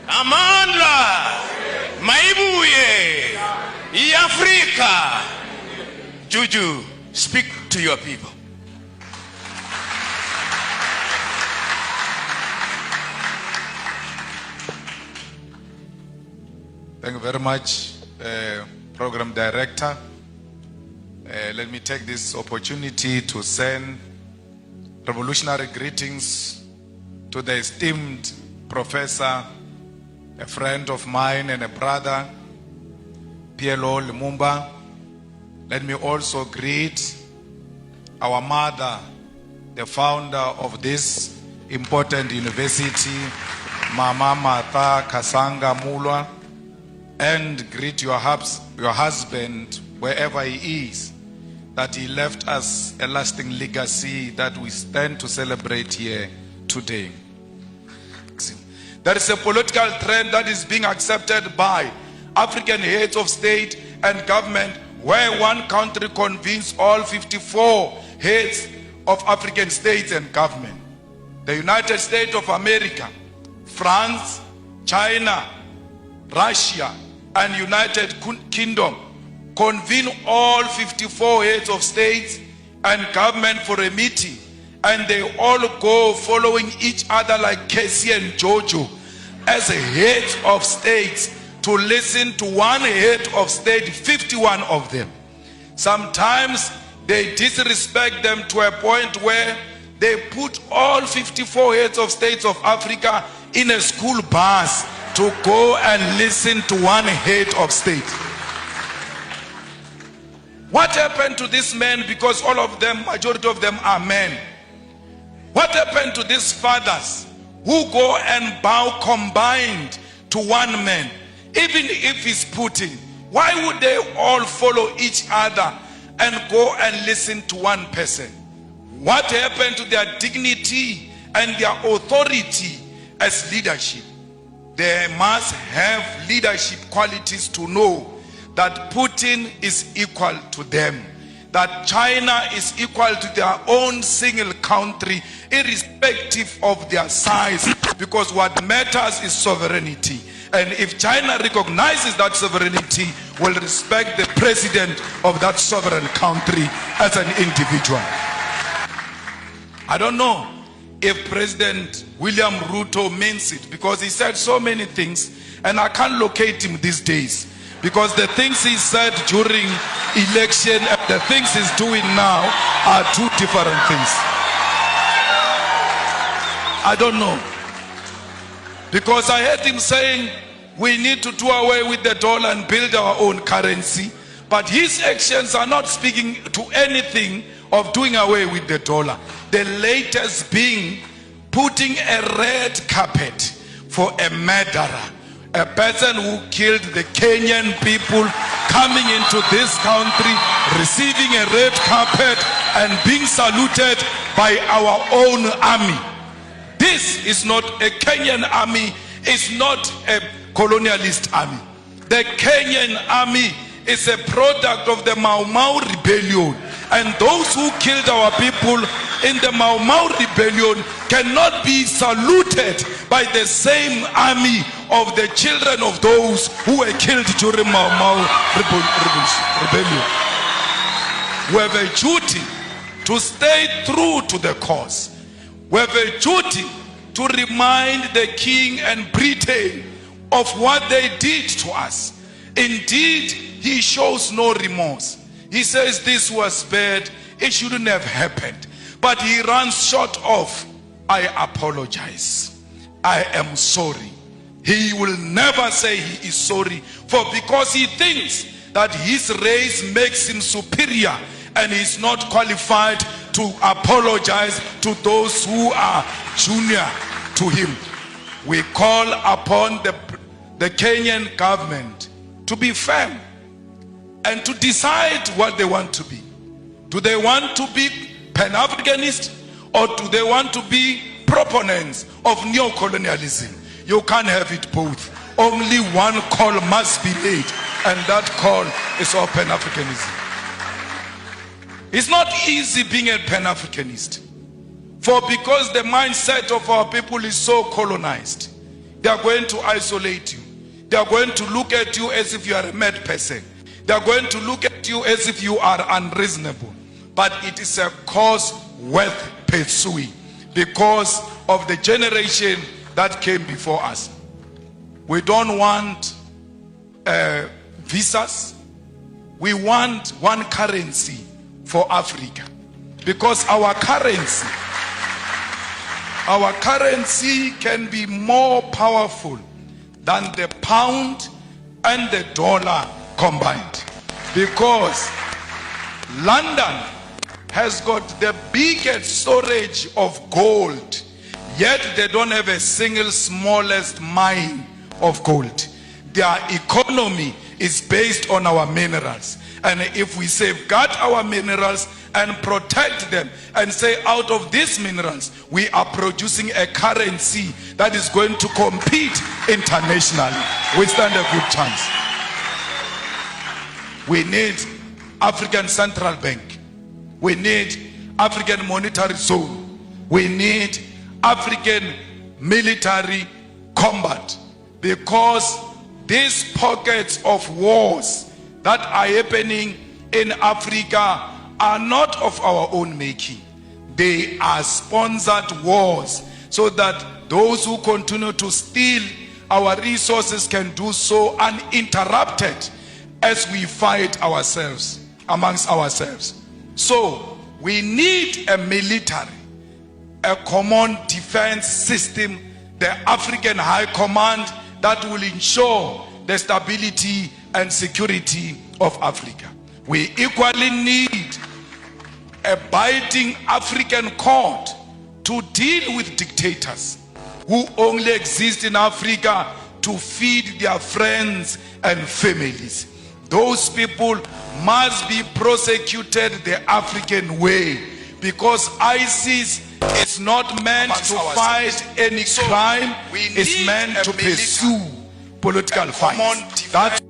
Amandla maibuye Africa. Juju, speak to your people. Thank you very much, Program Director. Let me take this opportunity to send revolutionary greetings to the esteemed professor, a friend of mine and a brother, Prof Lumumba. Let me also greet our mother, the founder of this important university, Mama Martha Kasanga Mulwa, and greet your husband wherever he is, that he left us a lasting legacy that we stand to celebrate here today. There is a political trend that is being accepted by African heads of state and government, where one country convenes all 54 heads of African states and government. The United States of America, France, China, Russia, and United Kingdom convene all 54 heads of states and government for a meeting, and they all go following each other like Casey and Jojo as heads of states to listen to one head of state, 51 of them. Sometimes they disrespect them to a point where they put all 54 heads of states of Africa in a school bus to go and listen to one head of state. What happened to these men? Because all of them, majority of them are men. What happened to these fathers who go and bow combined to one man? Even if he's Putin, why would they all follow each other and go and listen to one person? What happened to their dignity and their authority as leadership? They must have leadership qualities to know that Putin is equal to them, that China is equal to their own single country, irrespective of their size, because what matters is sovereignty. And if China recognizes that sovereignty, will respect the president of that sovereign country as an individual. I don't know if President William Ruto means it, because he said so many things and I can't locate him these days, because the things he said during election and the things he's doing now are two different things. I don't know, because I heard him saying we need to do away with the dollar and build our own currency, but his actions are not speaking to anything of doing away with the dollar. The latest being putting a red carpet for a murderer, a person who killed the Kenyan people, coming into this country, receiving a red carpet and being saluted by our own army. This is not a Kenyan army, it's not a colonialist army. The Kenyan army is a product of the Mau Mau rebellion, and those who killed our people in the Mau Mau rebellion cannot be saluted by the same army of the children of those who were killed during Mau Mau rebellion. We have a duty to stay true to the cause. We have a duty to remind the king and Britain of what they did to us. Indeed, he shows no remorse. He says this was bad, it shouldn't have happened. But he runs short of, I apologize, I am sorry. He will never say he is sorry, for because he thinks that his race makes him superior and he's not qualified to apologize to those who are junior to him. We call upon the Kenyan government to be firm and to decide what they want to be. Do they want to be Pan-Africanist, or do they want to be proponents of neo-colonialism? You can't have it both. Only one call must be made, and that call is of Pan-Africanism. It's not easy being a Pan-Africanist, for because the mindset of our people is so colonized, They are going to isolate you. They are going to look at you as if you are a mad person. They are going to look at you as if you are unreasonable. But it is a cause worth pursuing because of the generation that came before us. We don't want visas. We want one currency for Africa, because our currency can be more powerful than the pound and the dollar combined, because London has got the biggest storage of gold, yet they don't have a single smallest mine of gold. Their economy is based on our minerals, and if we safeguard our minerals and protect them and say out of these minerals we are producing a currency that is going to compete internationally, we stand a good chance. We need African Central Bank. We need African Monetary Zone. We need African military combat, because these pockets of wars that are happening in Africa are not of our own making. They are sponsored wars so that those who continue to steal our resources can do so uninterrupted as we fight ourselves, amongst ourselves. So we need a military, a common defense system, the African High Command that will ensure the stability and security of Africa. We equally need a biting African court to deal with dictators who only exist in Africa to feed their friends and families. Those people must be prosecuted the African way, because ISIS is not meant to fight any crime, it's meant to pursue political fights. That's